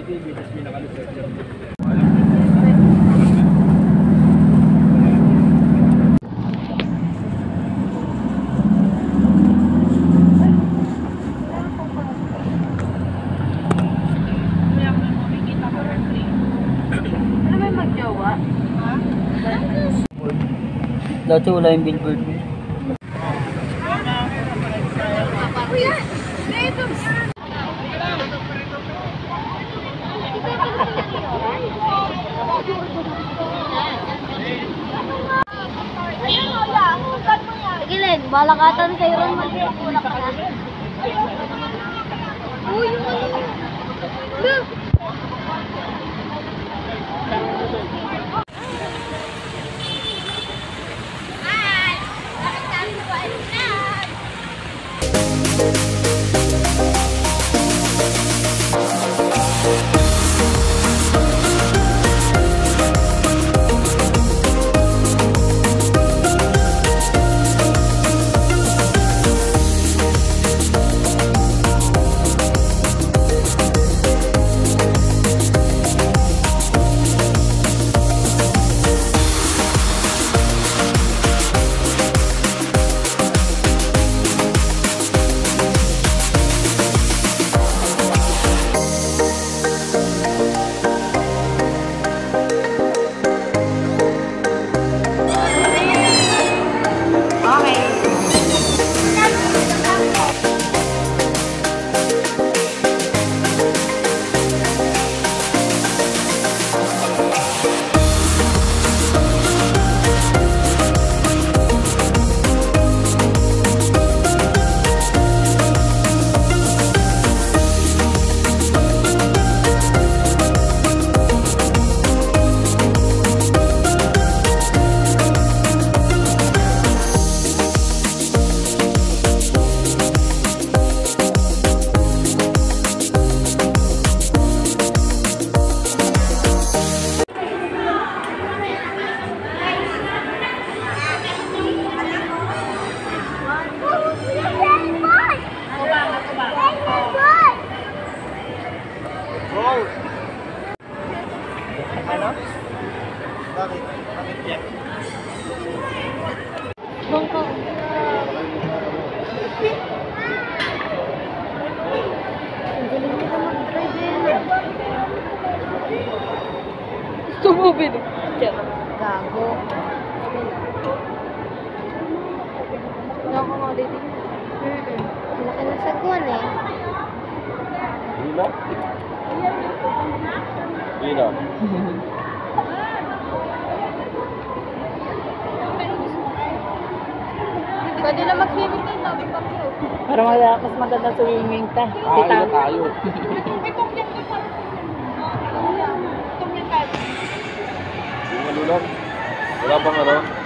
TV, tapos may nakalusot. Dati wala yung billboard mo. Gilin, balakatan kayo ron mag-ulak ka na. Uy, yung ano. Look! Ano? Bakit? Bakit yan? Bangkok. Ang galing nila mag-drive yan. Gusto mo binig? Gago. Hindi ako nga ulit. Malaki na sagwan eh. Hila? Hila? Pwede na mag-swimming tayo, sabi pa ko. Para mas maganda swimming ta. Tayo na tayo. Yung ano lang? Wala bang ano?